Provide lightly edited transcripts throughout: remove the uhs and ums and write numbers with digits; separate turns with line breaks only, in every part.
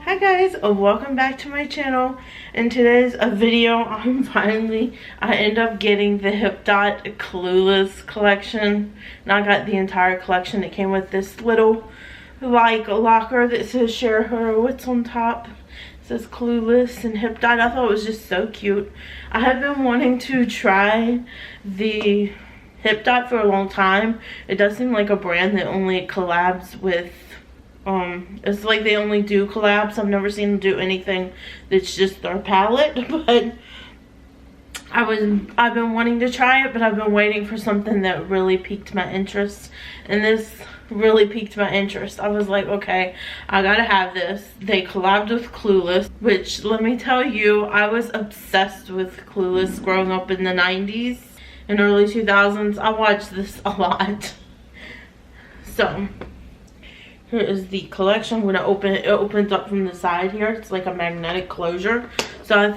Hi guys, welcome back to my channel. In today's video, I end up getting the Hipdot Clueless collection. And I got the entire collection. It came with this little like locker that says share her what's on top. It says Clueless and Hipdot. I thought it was just so cute. I have been wanting to try the Hipdot for a long time. It does seem like a brand that only collabs with it's like they only do collabs. I've never seen them do anything that's just their palette, but I've been wanting to try it, but I've been waiting for something that really piqued my interest, and this really piqued my interest. I was like, okay, I gotta have this. They collabed with Clueless, which let me tell you, I was obsessed with Clueless growing up in the 90s and early 2000s. I watched this a lot. So here is the collection. When I open it, it opens up from the side here. It's like a magnetic closure. So I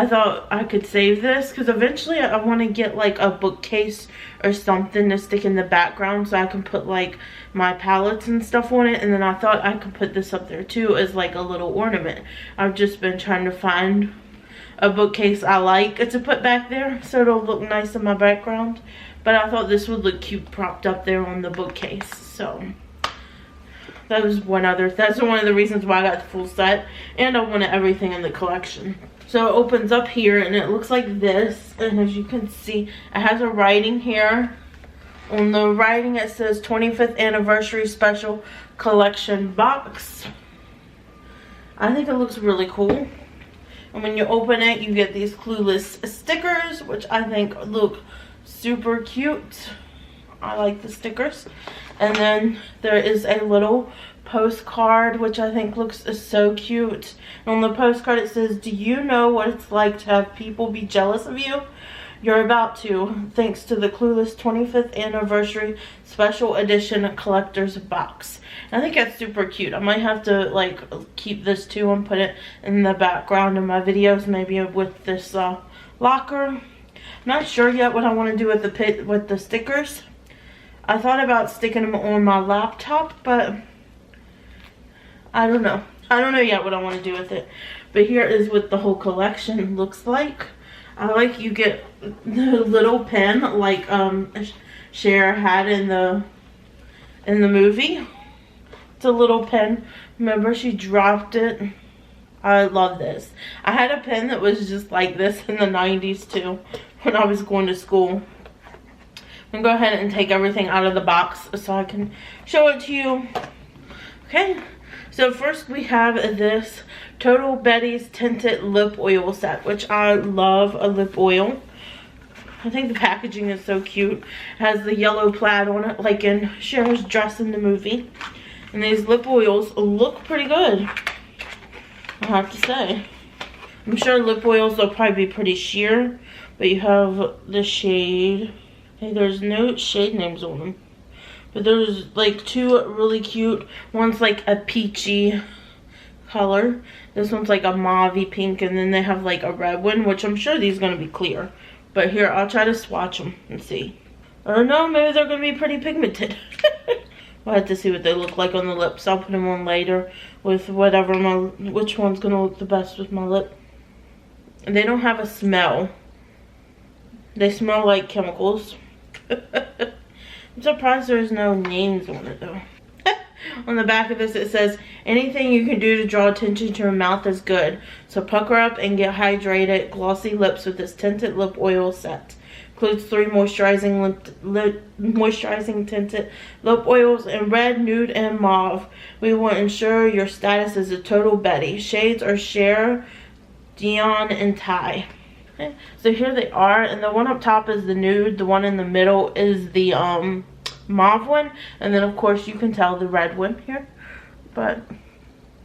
thought I could save this because eventually I want to get like a bookcase or something to stick in the background so I can put like my palettes and stuff on it. And then I thought I could put this up there too as like a little ornament. I've just been trying to find a bookcase I like to put back there so it'll look nice in my background. But I thought this would look cute propped up there on the bookcase. So that's one of the reasons why I got the full set. And I wanted everything in the collection. So it opens up here and it looks like this. And as you can see, it has a writing here. On the writing it says 25th anniversary special collection box. I think it looks really cool. And when you open it, you get these Clueless stickers, which I think look super cute. I like the stickers. And then there is a little postcard, which I think looks so cute. And on the postcard it says, do you know what it's like to have people be jealous of you? You're about to, thanks to the Clueless 25th anniversary special edition collector's box. And I think that's super cute. I might have to like keep this too and put it in the background of my videos, maybe with this locker. Not sure yet what I want to do with the stickers. I thought about sticking them on my laptop, but I don't know. I don't know yet what I want to do with it. But here is what the whole collection looks like. I like you get the little pen like Cher had in the movie. It's a little pen. Remember, she dropped it. I love this. I had a pen that was just like this in the 90s too when I was going to school. I'm gonna go ahead and take everything out of the box so I can show it to you. Okay, so first we have this Total Betty's tinted lip oil set, which I love a lip oil. I think the packaging is so cute. It has the yellow plaid on it like in Cher's dress in the movie. And these lip oils look pretty good, I have to say. I'm sure lip oils will probably be pretty sheer, but you have the shade. Hey, there's no shade names on them. But there's like two really cute. One's like a peachy color. This one's like a mauve pink, and then they have like a red one, which I'm sure these are gonna be clear. But here, I'll try to swatch them and see. Or no, maybe they're gonna be pretty pigmented. We'll have to see what they look like on the lips. I'll put them on later with which one's gonna look the best with my lip. And they don't have a smell. They smell like chemicals. I'm surprised there's no names on it though. On the back of this it says, anything you can do to draw attention to your mouth is good. So pucker up and get hydrated glossy lips with this tinted lip oil set. Includes 3 moisturizing tinted lip oils in red, nude, and mauve. We will ensure your status is a total Betty. Shades are Cher, Dion, and Ty. Okay, so here they are, and the one up top is the nude, the one in the middle is the mauve one, and then of course you can tell the red one here. But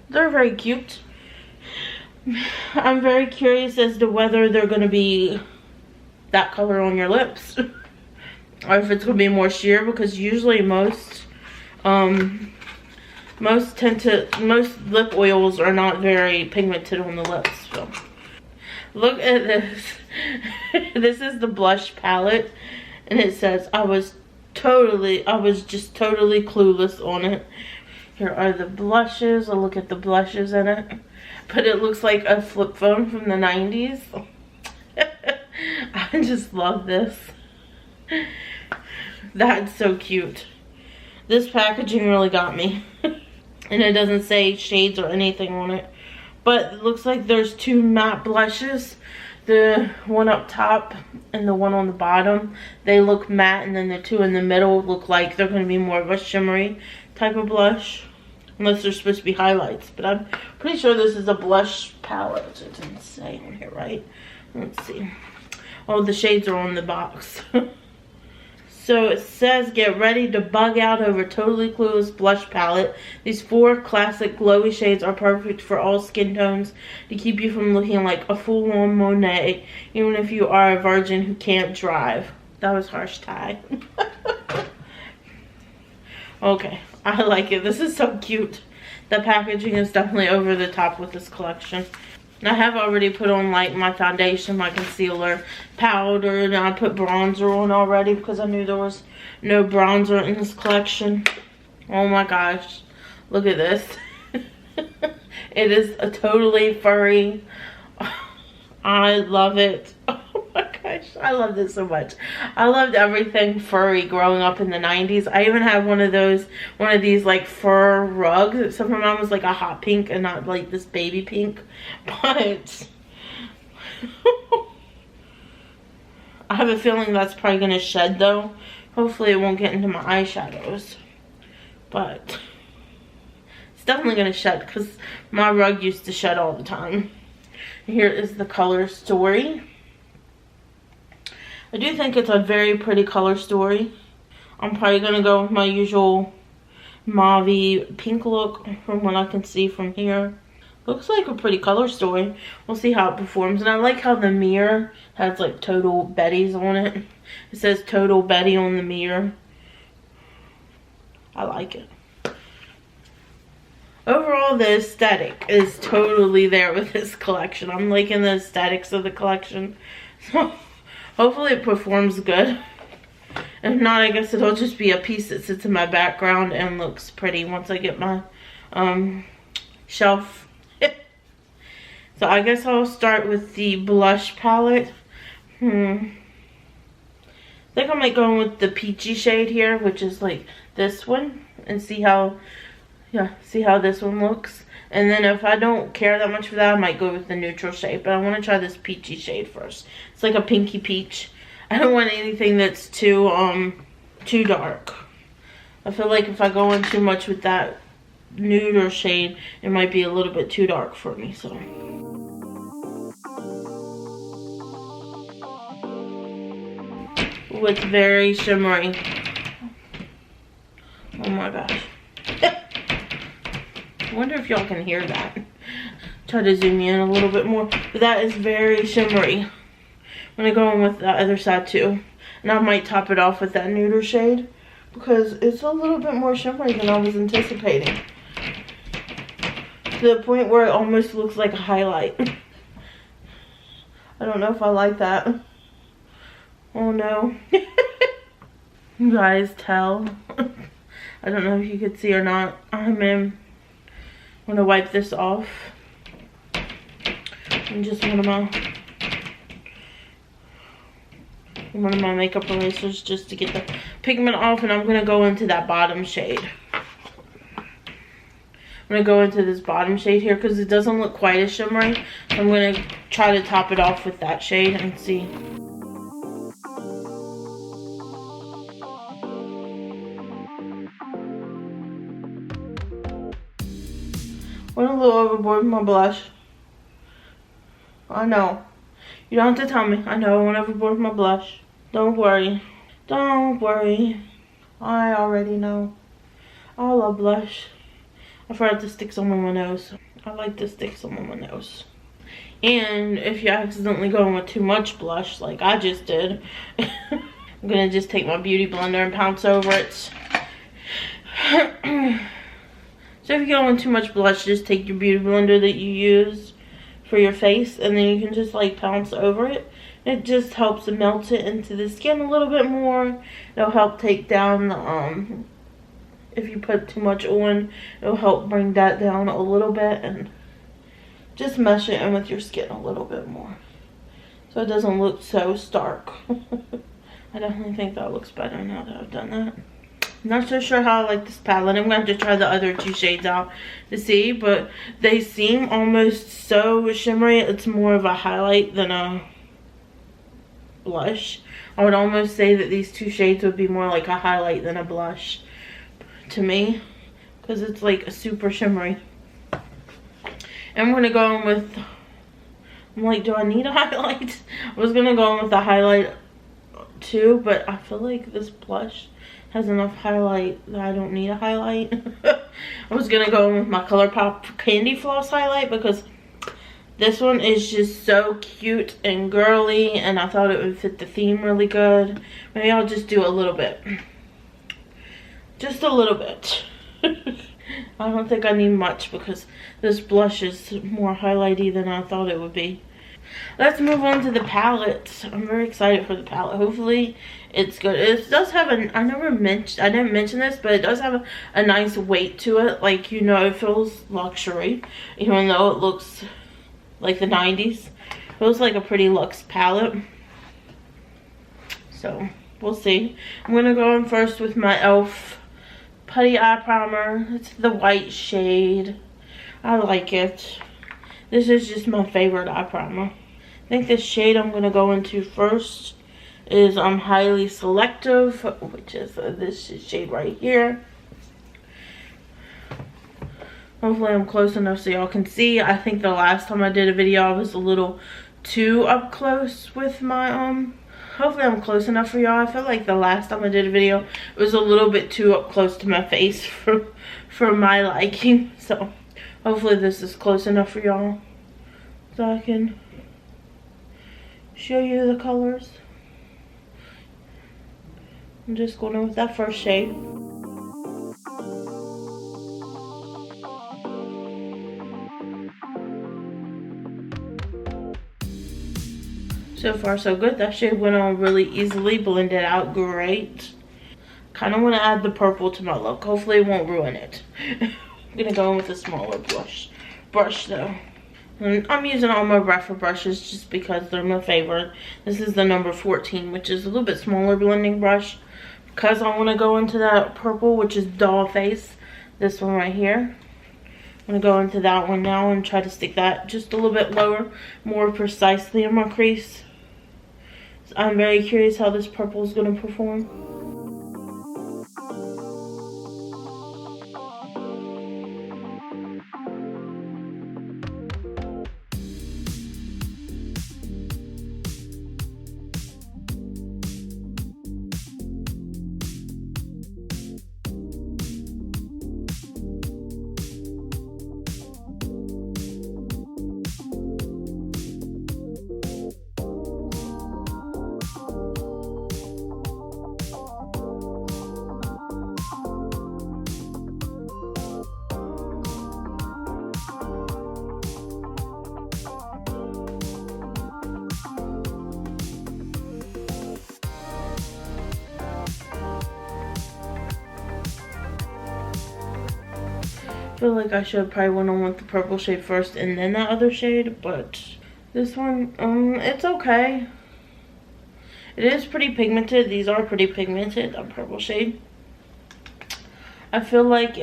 they're very cute. I'm very curious as to whether they're going to be that color on your lips or if it's going to be more sheer, because usually most lip oils are not very pigmented on the lips. So look at this. This is the blush palette, and it says I was just totally clueless on it. Here are the blushes. A look at the blushes in it. But it looks like a flip phone from the 90s. I just love this. That's so cute. This packaging really got me. And it doesn't say shades or anything on it. But it looks like there's two matte blushes. The one up top and the one on the bottom. They look matte, and then the two in the middle look like they're going to be more of a shimmery type of blush. Unless they're supposed to be highlights. But I'm pretty sure this is a blush palette. It didn't say on here, right? Let's see. Oh, the shades are on the box. So it says, get ready to bug out over Totally Clueless blush palette. These 4 classic glowy shades are perfect for all skin tones to keep you from looking like a full-on Monet, even if you are a virgin who can't drive. That was harsh, Ty. Okay, I like it. This is so cute. The packaging is definitely over the top with this collection. I have already put on like my foundation, my concealer, powder, and I put bronzer on already because I knew there was no bronzer in this collection. Oh my gosh, look at this. It is a totally furry. I love it. Oh my gosh, I love this so much. I loved everything furry growing up in the 90s. I even have one of these like fur rugs, except for mine was like a hot pink and not like this baby pink. But I have a feeling that's probably gonna shed though. Hopefully it won't get into my eyeshadows. But it's definitely gonna shed because my rug used to shed all the time. Here is the color story. I do think it's a very pretty color story. I'm probably going to go with my usual mauve pink look from what I can see from here. Looks like a pretty color story. We'll see how it performs. And I like how the mirror has like Total Betty's on it. It says Total Betty on the mirror. I like it. Overall, the aesthetic is totally there with this collection. I'm liking the aesthetics of the collection. So, hopefully it performs good. If not, I guess it'll just be a piece that sits in my background and looks pretty once I get my shelf. So, I guess I'll start with the blush palette. I think I might go in with the peachy shade here, which is like this one. And see how this one looks. And then if I don't care that much for that, I might go with the neutral shade. But I want to try this peachy shade first. It's like a pinky peach. I don't want anything that's too dark. I feel like if I go in too much with that nude shade, it might be a little bit too dark for me. So it's very shimmery. Oh my gosh. I wonder if y'all can hear that. Try to zoom in a little bit more. But that is very shimmery. I'm going to go in with the other side too. And I might top it off with that nuder shade. Because it's a little bit more shimmery than I was anticipating. To the point where it almost looks like a highlight. I don't know if I like that. Oh no. You guys tell. I don't know if you could see or not. I'm gonna wipe this off. And just one of my makeup erasers just to get the pigment off, and I'm gonna go into that bottom shade. I'm gonna go into this bottom shade here because it doesn't look quite as shimmery. So I'm gonna try to top it off with that shade and see. Went a little overboard with my blush. I know. You don't have to tell me. I know I went overboard with my blush. Don't worry. Don't worry. I already know. I love blush. I forgot to stick some on my nose. I like to stick some on my nose. And if you accidentally go in with too much blush, like I just did, I'm going to just take my beauty blender and pounce over it. So if you go in too much blush, just take your beauty blender that you use for your face, and then you can just like pounce over it. It just helps to melt it into the skin a little bit more. It'll help take down if you put too much on, it'll help bring that down a little bit and just mesh it in with your skin a little bit more, so it doesn't look so stark. I definitely think that looks better now that I've done that. I'm not so sure how I like this palette. I'm going to have to try the other two shades out to see, but they seem almost so shimmery. It's more of a highlight than a blush. I would almost say that these two shades would be more like a highlight than a blush to me, because it's like a super shimmery. And I'm going to go in with, I'm like, do I need a highlight? I was going to go in with a highlight too, but I feel like this blush has enough highlight that I don't need a highlight. I was gonna go in with my ColourPop Candy Floss highlight because this one is just so cute and girly, and I thought it would fit the theme really good. Maybe I'll just do a little bit. Just a little bit. I don't think I need much because this blush is more highlighty than I thought it would be. Let's move on to the palette. I'm very excited for the palette. Hopefully it's good. It does have a, I didn't mention this, but it does have a nice weight to it. Like, you know, it feels luxury, even though it looks like the 90s. It feels like a pretty luxe palette. So, we'll see. I'm going to go in first with my e.l.f. Putty Eye Primer. It's the white shade. I like it. This is just my favorite eye primer. I think the shade I'm going to go into first is Highly Selective, which is this shade right here. Hopefully I'm close enough so y'all can see. I think the last time I did a video I was a little too up close with my hopefully I'm close enough for y'all. I feel like the last time I did a video it was a little bit too up close to my face for my liking. So hopefully this is close enough for y'all so I can show you the colors. I'm just going in with that first shade. So far so good. That shade went on really easily, blended out great. Kind of want to add the purple to my look. Hopefully it won't ruin it. I'm gonna go in with a smaller brush though. And I'm using all my rougher brushes just because they're my favorite. This is the number 14, which is a little bit smaller blending brush, because I want to go into that purple, which is Doll Face. This one right here. I'm gonna go into that one now and try to stick that just a little bit lower, more precisely in my crease. So I'm very curious how this purple is gonna perform. I feel like I should probably went on with the purple shade first and then that other shade, but this one, it's okay. It is pretty pigmented. These are pretty pigmented, that purple shade. I feel like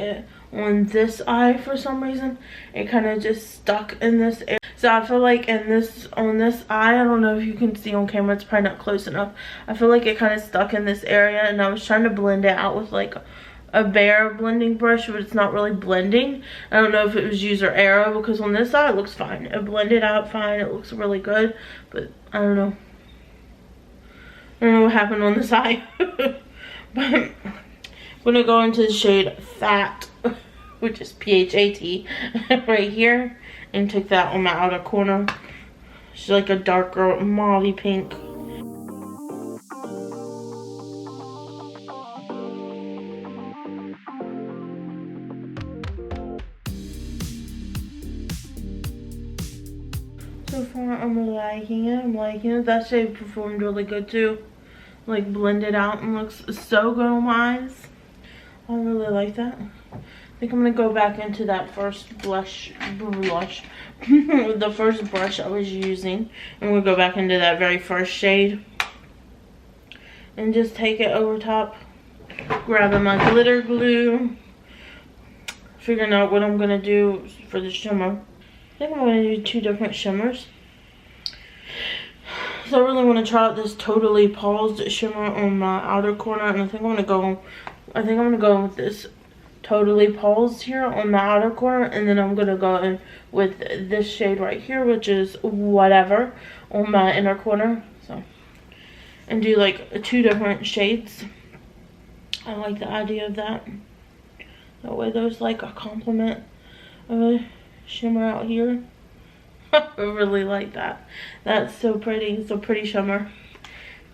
on this eye, for some reason, it kind of just stuck in this area. So I feel like on this eye, I don't know if you can see on camera, it's probably not close enough. I feel like it kind of stuck in this area, and I was trying to blend it out with like a bare blending brush, but it's not really blending. I don't know if it was user error, because on this side it looks fine. It blended out fine. It looks really good, but I don't know. I don't know what happened on this eye. But I'm gonna go into the shade Fat, which is P-H-A-T, right here, and take that on my outer corner. It's like a darker mauve pink. So far, I'm liking it. I'm liking it. That shade performed really good too. Like blended out and looks so good on my eyes. I really like that. I think I'm gonna go back into that first blush, the first brush I was using. And we'll go back into that very first shade. And just take it over top. Grabbing my glitter glue. Figuring out what I'm gonna do for the shimmer. I think I'm gonna do 2 different shimmers. So I really want to try out this Totally Paused shimmer on my outer corner, and I think I'm gonna go with this Totally Paused here on the outer corner, and then I'm gonna go in with this shade right here, which is Whatever, on my inner corner. So, and do like 2 different shades. I like the idea of that. That way there's like a complement of a shimmer out here. I really like that. That's so pretty. It's a pretty shimmer.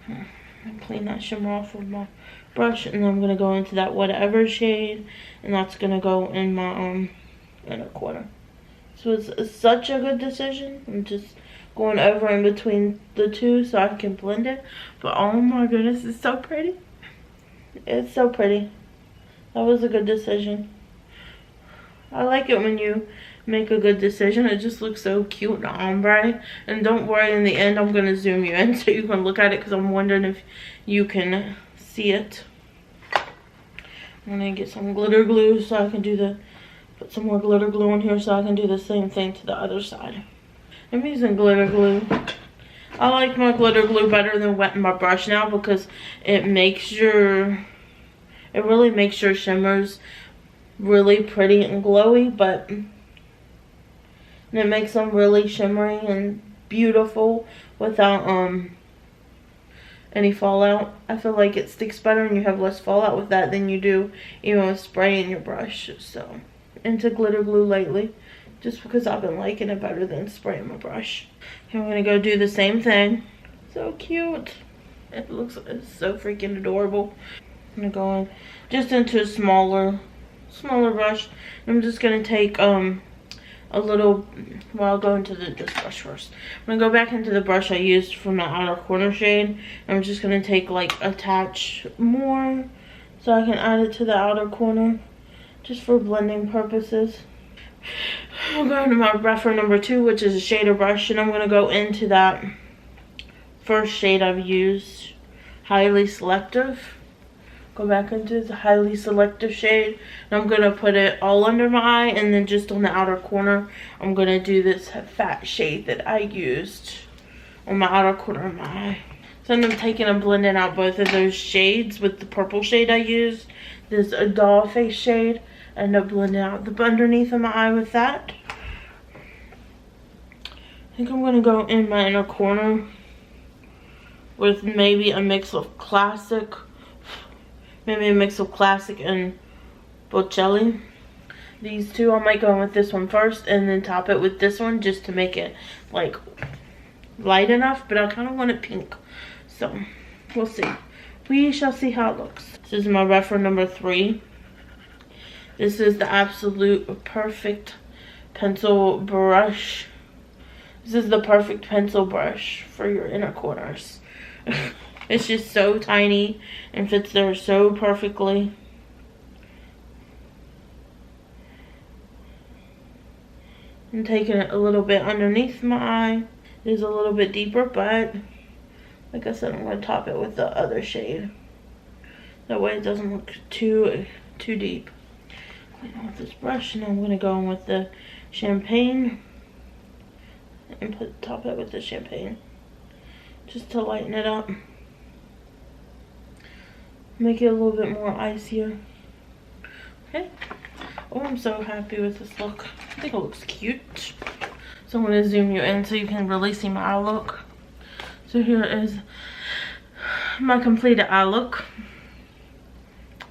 I'll clean that shimmer off with my brush, and then I'm gonna go into that Whatever shade, and that's gonna go in my inner corner. So it's such a good decision. I'm just going over in between the 2 so I can blend it. But oh my goodness, it's so pretty. It's so pretty. That was a good decision. I like it when you make a good decision. It just looks so cute and ombre. And don't worry, in the end I'm going to zoom you in so you can look at it, because I'm wondering if you can see it. I'm going to get some glitter glue so I can do put some more glitter glue on here so I can do the same thing to the other side. I'm using glitter glue. I like my glitter glue better than wetting my brush now, because it really makes your shimmers really pretty and glowy, but it makes them really shimmery and beautiful without any fallout. I feel like it sticks better and you have less fallout with that than you do even with spraying your brush. So, into glitter glue lately, just because I've been liking it better than spraying my brush. Okay, I'm gonna go do the same thing. So cute. It's so freaking adorable. I'm gonna go in just into a smaller brush. I'm just gonna take a little, well, I'll go into this brush first. I'm gonna go back into the brush I used from the outer corner shade. I'm just gonna take like a touch more so I can add it to the outer corner, just for blending purposes. I'm going to my buffer number 2, which is a shader brush, and I'm gonna go into that first shade I've used, Highly Selective. Go back into the Highly Selective shade, and I'm gonna put it all under my eye, and then just on the outer corner I'm gonna do this fat shade that I used on my outer corner of my eye. So I'm taking and blending out both of those shades with the purple shade I used, this doll face shade, and I'm blending out the underneath of my eye with that. I think I'm gonna go in my inner corner with maybe a mix of classic. Maybe a mix of classic and Bocelli. These 2, I might go in with this one first and then top it with this one just to make it like light enough, but I kind of want it pink. So we'll see. We shall see how it looks. This is my reference number 3. This is the absolute perfect pencil brush. This is the perfect pencil brush for your inner corners. It's just so tiny and fits there so perfectly. I'm taking it a little bit underneath my eye. It is a little bit deeper, but like I said, I'm going to top it with the other shade. That way it doesn't look too deep. Clean off this brush, and I'm going to go in with the champagne and top it with the champagne just to lighten it up. Make it a little bit more icier. Okay. Oh, I'm so happy with this look. I think it looks cute. So I'm going to zoom you in so you can really see my eye look. So here is my completed eye look.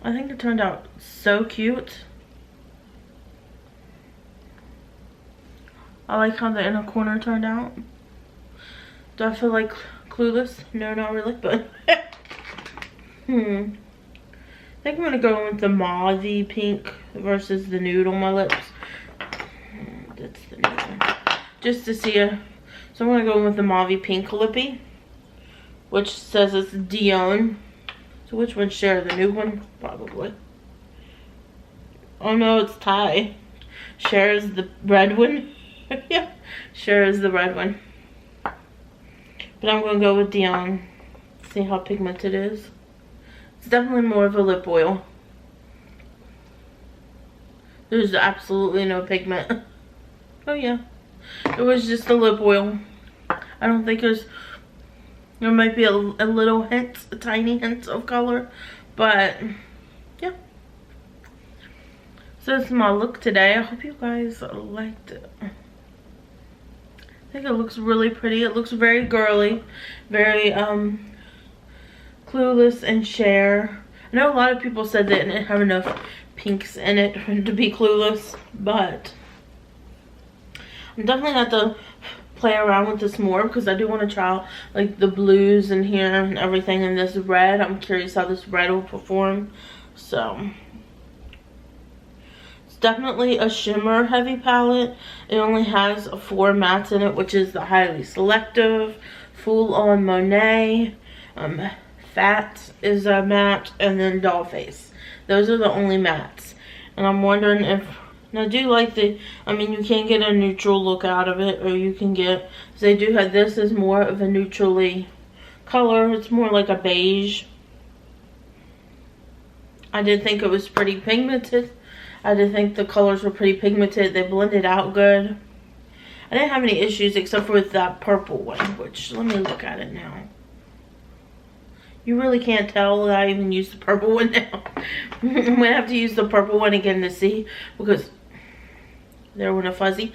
I think it turned out so cute. I like how the inner corner turned out. Do I feel like Clueless? No, not really, but I think I'm gonna go with the mauvey pink versus the nude on my lips. That's the nude one. Just to see a. So I'm gonna go with the mauvey pink lippy, which says it's Dion. So which one share? The nude one? Probably. Oh no, it's Thai. Cher is the red one. Yeah, Cher is the red one. But I'm gonna go with the see how pigmented it is. It's definitely more of a lip oil. There's absolutely no pigment. Oh yeah, it was just a lip oil. I don't think there might be a little hint, a tiny hint of color, but yeah. So that's my look today. I hope you guys liked it. I think it looks really pretty. It looks very girly, very Clueless and Cher. I know a lot of people said they didn't have enough pinks in it to be Clueless, but I'm definitely going to have to play around with this more because I do want to try like the blues in here and everything in this red. I'm curious how this red will perform. So it's definitely a shimmer heavy palette. It only has 4 mattes in it, which is the Highly Selective, Full On Monet, Fat is a matte, and then Dollface. Those are the only mattes. And I'm wondering if, and I do like the, I mean, you can get a neutral look out of it, or you can get, so they do have, this is more of a neutrally color. It's more like a beige. I did think it was pretty pigmented. I did think the colors were pretty pigmented. They blended out good. I didn't have any issues except for with that purple one, which, let me look at it now. You really can't tell that I even used the purple one now. I'm going to have to use the purple one again to see, because there went a fuzzy.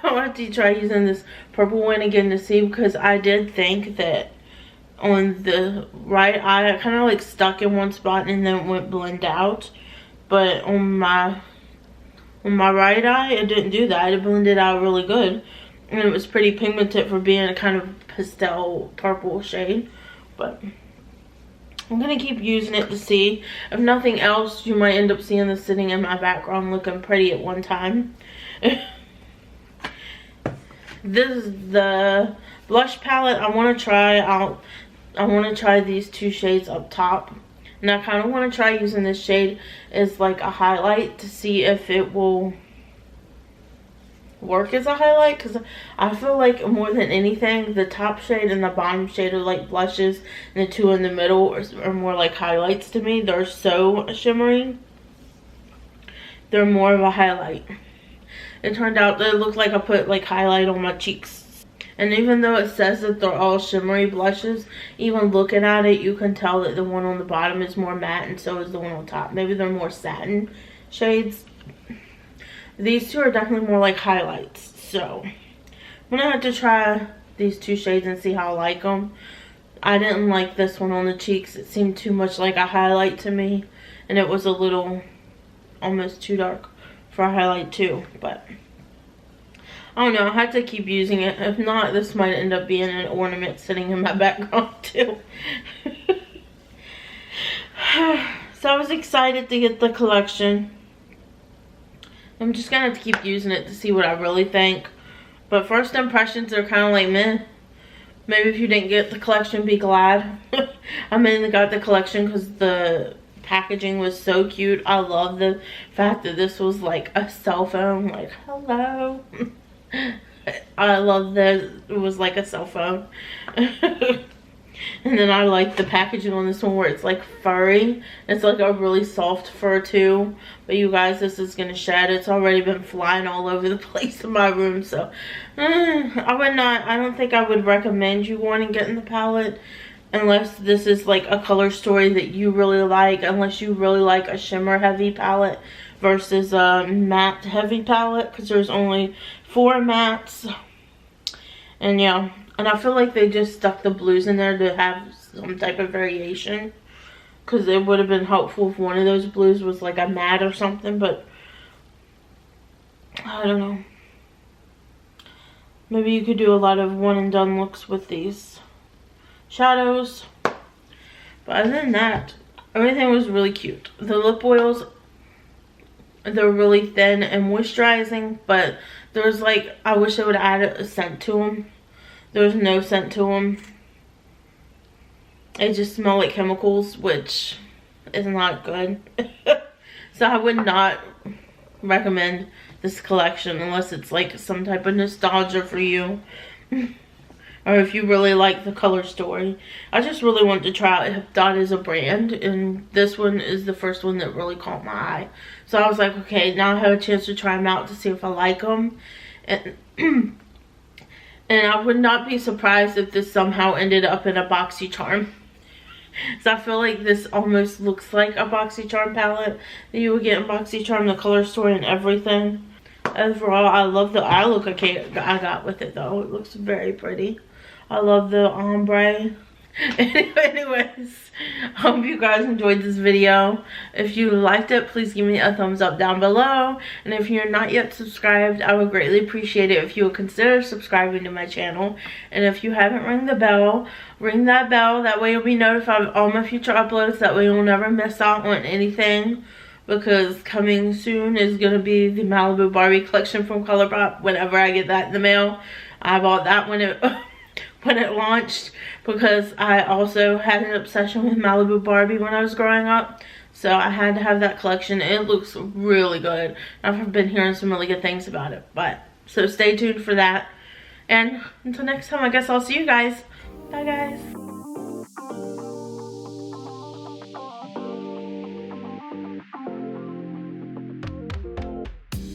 I'll have to try using this purple one again to see, because I did think that on the right eye, I kind of like stuck in one spot and then it went blend out. But on my right eye, it didn't do that. It blended out really good. And it was pretty pigmented for being a kind of pastel purple shade. But I'm going to keep using it to see. If nothing else, you might end up seeing this sitting in my background looking pretty at one time. This is the blush palette I want to try out. I want to try these 2 shades up top. And I kind of want to try using this shade as like a highlight to see if it will work as a highlight, because I feel like more than anything the top shade and the bottom shade are like blushes, and the 2 in the middle are more like highlights to me. They're so shimmery, they're more of a highlight. It turned out that it looked like I put like highlight on my cheeks, and even though it says that they're all shimmery blushes, even looking at it you can tell that the one on the bottom is more matte, and so is the one on top. Maybe they're more satin shades. These 2 are definitely more like highlights. So I'm gonna have to try these 2 shades and see how I like them. I didn't like this one on the cheeks. It seemed too much like a highlight to me, and it was a little almost too dark for a highlight too. But I don't know, I have to keep using it. If not, this might end up being an ornament sitting in my background too. So I was excited to get the collection. I'm just gonna have to keep using it to see what I really think. But first impressions are kind of like meh. Maybe if you didn't get the collection, be glad. I mainly got the collection because the packaging was so cute. I love the fact that this was like a cell phone. Like, hello. I love that it was like a cell phone. And then I like the packaging on this one where it's like furry. It's like a really soft fur too. But you guys, this is going to shed. It's already been flying all over the place in my room. So I don't think I would recommend you going and getting the palette. Unless this is like a color story that you really like. Unless you really like a shimmer heavy palette versus a matte heavy palette. Because there's only 4 mattes. And yeah. And I feel like they just stuck the blues in there to have some type of variation. Because it would have been helpful if one of those blues was like a matte or something. But I don't know. Maybe you could do a lot of one and done looks with these shadows. But other than that, everything was really cute. The lip oils, they're really thin and moisturizing. But there's like, I wish they would have added a scent to them. There's no scent to them. They just smell like chemicals, which is not good. So I would not recommend this collection unless it's like some type of nostalgia for you. Or if you really like the color story. I just really wanted to try out Hipdot as a brand, and this one is the first one that really caught my eye. So I was like, okay, now I have a chance to try them out to see if I like them. And, and I would not be surprised if this somehow ended up in a BoxyCharm. So I feel like this almost looks like a BoxyCharm palette that you would get in BoxyCharm, the color story and everything. Overall, I love the eye look I got with it though. It looks very pretty. I love the ombre. Anyways, I hope you guys enjoyed this video. If you liked it, please give me a thumbs up down below. And if you're not yet subscribed, I would greatly appreciate it if you would consider subscribing to my channel. And if you haven't ring the bell, ring that bell. That way you'll be notified of all my future uploads. That way you'll never miss out on anything. Because coming soon is going to be the Malibu Barbie collection from ColourPop. Whenever I get that in the mail. I bought that when it launched, because I also had an obsession with Malibu Barbie when I was growing up. So I had to have that collection. It looks really good. I've been hearing some really good things about it. So stay tuned for that. And until next time, I guess I'll see you guys. Bye guys.